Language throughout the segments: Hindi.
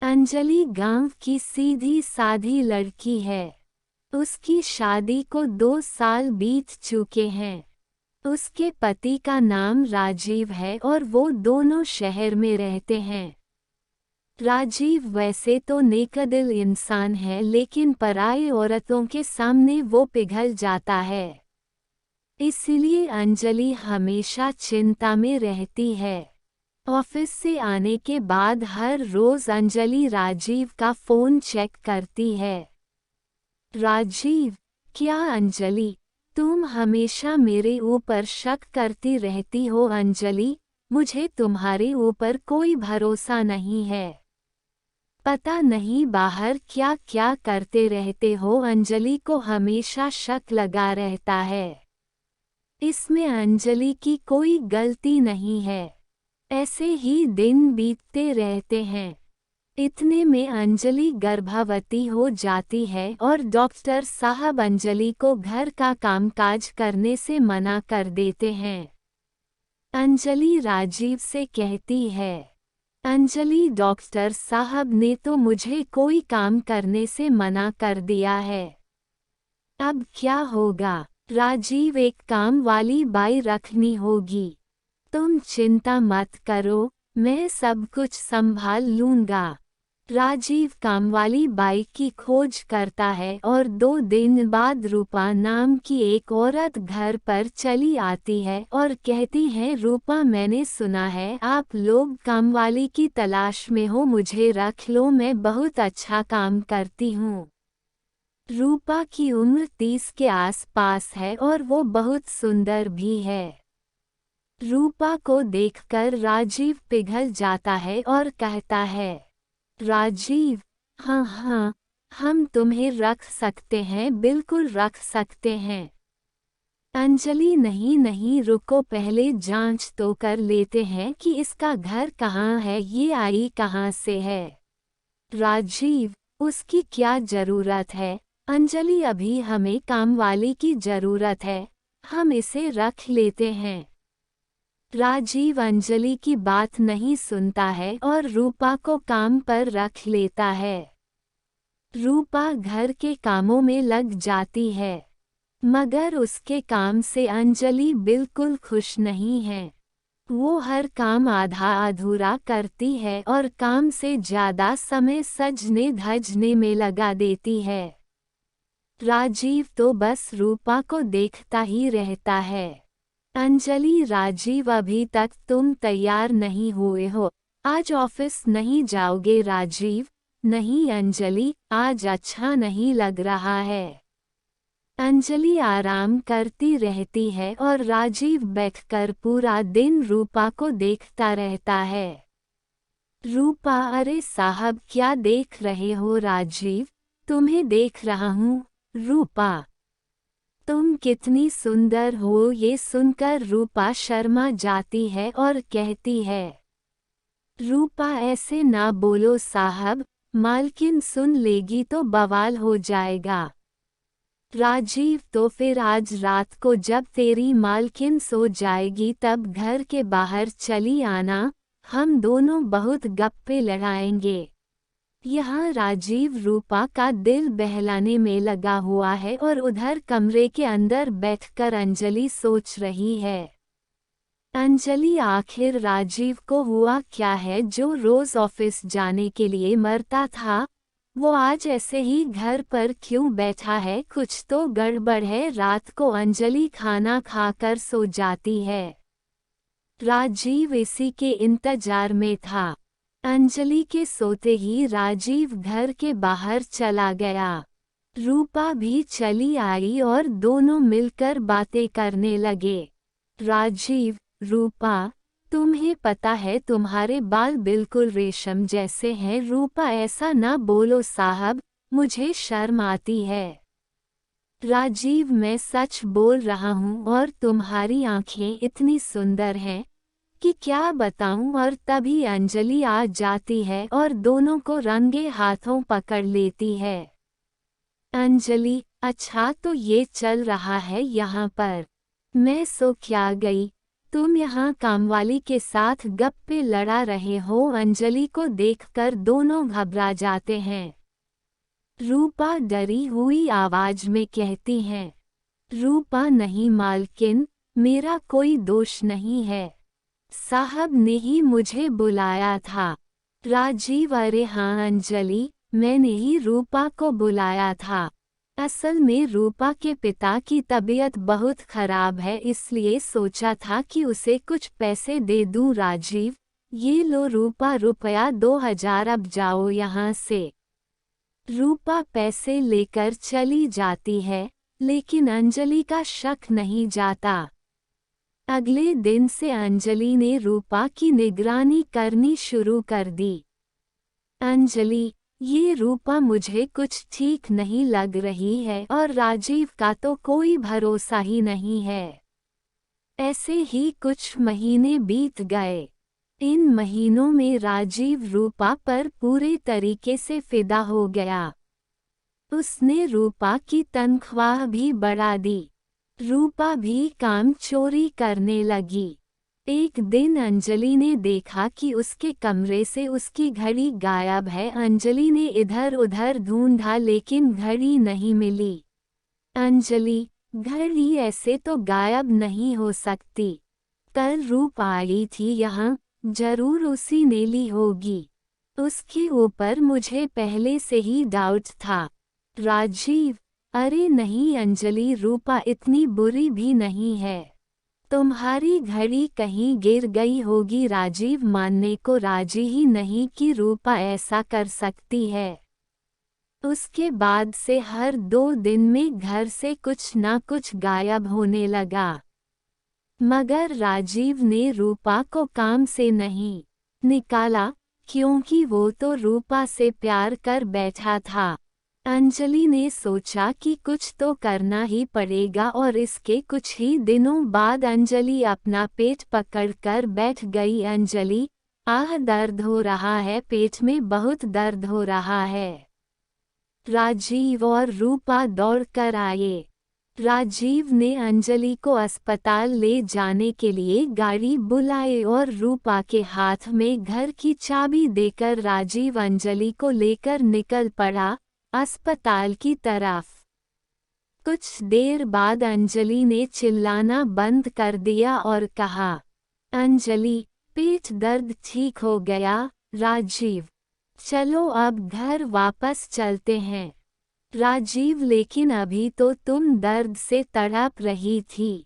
अंजलि गांव की सीधी साधी लड़की है। उसकी शादी को 2 साल बीत चुके हैं। उसके पति का नाम राजीव है और वो दोनों शहर में रहते हैं। राजीव वैसे तो नेकदिल इंसान है, लेकिन पराई औरतों के सामने वो पिघल जाता है। इसलिए अंजलि हमेशा चिंता में रहती है। ऑफिस से आने के बाद हर रोज अंजलि राजीव का फोन चेक करती है। राजीव, क्या अंजलि, तुम हमेशा मेरे ऊपर शक करती रहती हो। अंजलि, मुझे तुम्हारे ऊपर कोई भरोसा नहीं है। पता नहीं बाहर क्या क्या करते रहते हो। अंजलि को हमेशा शक लगा रहता है। इसमें अंजलि की कोई गलती नहीं है। ऐसे ही दिन बीतते रहते हैं। इतने में अंजलि गर्भवती हो जाती है और डॉक्टर साहब अंजलि को घर का कामकाज करने से मना कर देते हैं। अंजलि राजीव से कहती है, अंजलि, डॉक्टर साहब ने तो मुझे कोई काम करने से मना कर दिया है। अब क्या होगा? राजीव, एक काम वाली बाई रखनी होगी। तुम चिंता मत करो, मैं सब कुछ संभाल लूंगा। राजीव कामवाली बाई की खोज करता है और 2 दिन बाद रूपा नाम की एक औरत घर पर चली आती है और कहती है, रूपा, मैंने सुना है आप लोग कामवाली की तलाश में हो, मुझे रख लो, मैं बहुत अच्छा काम करती हूँ। रूपा की उम्र 30 के आसपास है और वो बहुत सुंदर भी है। रूपा को देखकर राजीव पिघल जाता है और कहता है, राजीव, हाँ हाँ, हम तुम्हें रख सकते हैं, बिल्कुल रख सकते हैं। अंजलि, नहीं नहीं, रुको, पहले जांच तो कर लेते हैं कि इसका घर कहाँ है, ये आई कहाँ से है। राजीव, उसकी क्या जरूरत है अंजलि, अभी हमें कामवाली की जरूरत है, हम इसे रख लेते हैं। राजीव अंजलि की बात नहीं सुनता है और रूपा को काम पर रख लेता है। रूपा घर के कामों में लग जाती है, मगर उसके काम से अंजलि बिल्कुल खुश नहीं है। वो हर काम आधा अधूरा करती है और काम से ज्यादा समय सजने धजने में लगा देती है। राजीव तो बस रूपा को देखता ही रहता है। अंजलि, राजीव, अभी तक तुम तैयार नहीं हुए हो, आज ऑफिस नहीं जाओगे? राजीव, नहीं अंजलि, आज अच्छा नहीं लग रहा है। अंजलि आराम करती रहती है और राजीव बैठकर पूरा दिन रूपा को देखता रहता है। रूपा, अरे साहब, क्या देख रहे हो? राजीव, तुम्हें देख रहा हूँ। रूपा, तुम कितनी सुंदर हो। ये सुनकर रूपा शर्मा जाती है और कहती है, रूपा, ऐसे ना बोलो साहब, मालकिन सुन लेगी तो बवाल हो जाएगा। राजीव, तो फिर आज रात को जब तेरी मालकिन सो जाएगी तब घर के बाहर चली आना, हम दोनों बहुत गप्पे लड़ाएंगे। यहाँ राजीव रूपा का दिल बहलाने में लगा हुआ है और उधर कमरे के अंदर बैठकर अंजलि सोच रही है। अंजलि, आखिर राजीव को हुआ क्या है जो रोज ऑफिस जाने के लिए मरता था, वो आज ऐसे ही घर पर क्यों बैठा है? कुछ तो गड़बड़ है। रात को अंजलि खाना खाकर सो जाती है। राजीव इसी के इंतजार में था। अंजलि के सोते ही राजीव घर के बाहर चला गया। रूपा भी चली आई और दोनों मिलकर बातें करने लगे। राजीव, रूपा, तुम्हें पता है तुम्हारे बाल बिल्कुल रेशम जैसे हैं। रूपा, ऐसा ना बोलो साहब, मुझे शर्म आती है। राजीव, मैं सच बोल रहा हूँ और तुम्हारी आंखें इतनी सुंदर हैं कि क्या बताऊं। और तभी अंजलि आ जाती है और दोनों को रंगे हाथों पकड़ लेती है। अंजलि, अच्छा तो ये चल रहा है यहाँ पर, मैं सो क्या गई, तुम यहाँ कामवाली के साथ गप्पे लड़ा रहे हो। अंजलि को देखकर दोनों घबरा जाते हैं। रूपा डरी हुई आवाज में कहती है, रूपा नहीं मालकिन, मेरा कोई दोष नहीं है। साहब ने ही मुझे बुलाया था। राजीव, अरे हाँ अंजलि, मैंने ही रूपा को बुलाया था। असल में रूपा के पिता की तबीयत बहुत खराब है, इसलिए सोचा था कि उसे कुछ पैसे दे दूं। राजीव, ये लो रूपा, रुपया 2000, अब जाओ यहाँ से। रूपा पैसे लेकर चली जाती है, लेकिन अंजलि का शक नहीं जाता। अगले दिन से अंजलि ने रूपा की निगरानी करनी शुरू कर दी। अंजलि, ये रूपा मुझे कुछ ठीक नहीं लग रही है और राजीव का तो कोई भरोसा ही नहीं है। ऐसे ही कुछ महीने बीत गए। इन महीनों में राजीव रूपा पर पूरे तरीके से फिदा हो गया। उसने रूपा की तनख्वाह भी बढ़ा दी। रूपा भी काम चोरी करने लगी। एक दिन अंजलि ने देखा कि उसके कमरे से उसकी घड़ी गायब है। अंजलि ने इधर उधर ढूंढा लेकिन घड़ी नहीं मिली। अंजलि, घड़ी ऐसे तो गायब नहीं हो सकती। कल रूपा आई थी यहाँ, जरूर उसी ने ली होगी। उसके ऊपर मुझे पहले से ही डाउट था। राजीव, अरे नहीं अंजलि, रूपा इतनी बुरी भी नहीं है। तुम्हारी घड़ी कहीं गिर गई होगी। राजीव मानने को राजी ही नहीं कि रूपा ऐसा कर सकती है। उसके बाद से हर 2 दिन में घर से कुछ ना कुछ गायब होने लगा। मगर राजीव ने रूपा को काम से नहीं निकाला, क्योंकि वो तो रूपा से प्यार कर बैठा था। अंजलि ने सोचा कि कुछ तो करना ही पड़ेगा और इसके कुछ ही दिनों बाद अंजलि अपना पेट पकड़कर बैठ गई। अंजलि, आह, दर्द हो रहा है, पेट में बहुत दर्द हो रहा है। राजीव और रूपा दौड़कर आए। राजीव ने अंजलि को अस्पताल ले जाने के लिए गाड़ी बुलाई और रूपा के हाथ में घर की चाबी देकर राजीव अंजलि को लेकर निकल पड़ा अस्पताल की तरफ। कुछ देर बाद अंजलि ने चिल्लाना बंद कर दिया और कहा, अंजलि, पेट दर्द ठीक हो गया। राजीव, चलो अब घर वापस चलते हैं। राजीव, लेकिन अभी तो तुम दर्द से तड़प रही थी।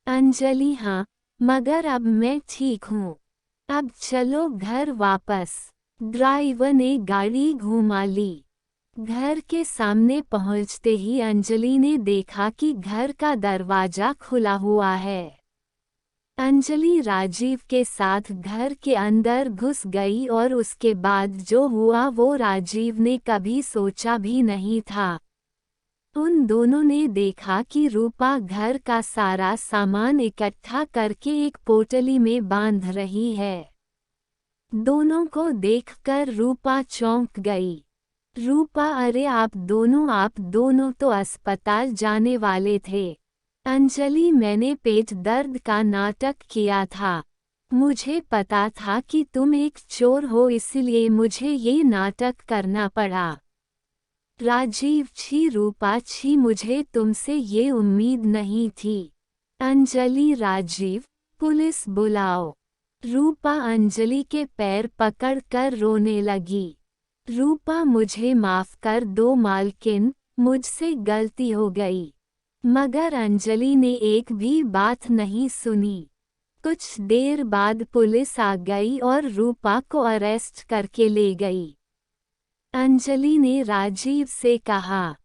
अंजलि, हाँ, मगर अब मैं ठीक हूँ। अब चलो घर वापस। ड्राइवर ने गाड़ी घुमा ली। घर के सामने पहुंचते ही अंजलि ने देखा कि घर का दरवाजा खुला हुआ है। अंजलि राजीव के साथ घर के अंदर घुस गई और उसके बाद जो हुआ वो राजीव ने कभी सोचा भी नहीं था। उन दोनों ने देखा कि रूपा घर का सारा सामान इकट्ठा करके एक पोटली में बांध रही है। दोनों को देखकर रूपा चौंक गई। रूपा, अरे आप दोनों तो अस्पताल जाने वाले थे। अंजलि, मैंने पेट दर्द का नाटक किया था। मुझे पता था कि तुम एक चोर हो, इसलिए मुझे ये नाटक करना पड़ा। राजीव, छी रूपा, छी, मुझे तुमसे ये उम्मीद नहीं थी। अंजलि, राजीव, पुलिस बुलाओ। रूपा अंजलि के पैर पकड़कर रोने लगी। रूपा, मुझे माफ कर दो मालकिन, मुझसे गलती हो गई। मगर अंजलि ने एक भी बात नहीं सुनी। कुछ देर बाद पुलिस आ गई और रूपा को अरेस्ट करके ले गई। अंजलि ने राजीव से कहा,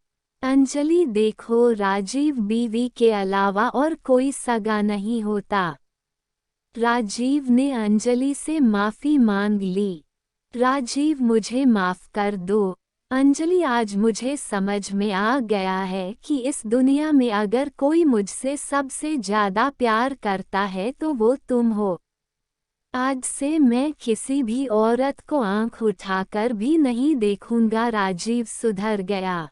अंजलि देखो, राजीव बीवी के अलावा और कोई सगा नहीं होता। राजीव ने अंजलि से माफ़ी मांग ली। राजीव, मुझे माफ़ कर दो। अंजलि, आज मुझे समझ में आ गया है कि इस दुनिया में अगर कोई मुझसे सबसे ज़्यादा प्यार करता है तो वो तुम हो। आज से मैं किसी भी औरत को आंख उठाकर भी नहीं देखूंगा। राजीव सुधर गया।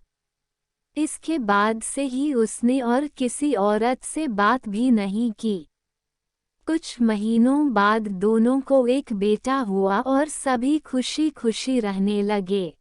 इसके बाद से ही उसने और किसी औरत से बात भी नहीं की। कुछ महीनों बाद दोनों को एक बेटा हुआ और सभी खुशी खुशी रहने लगे।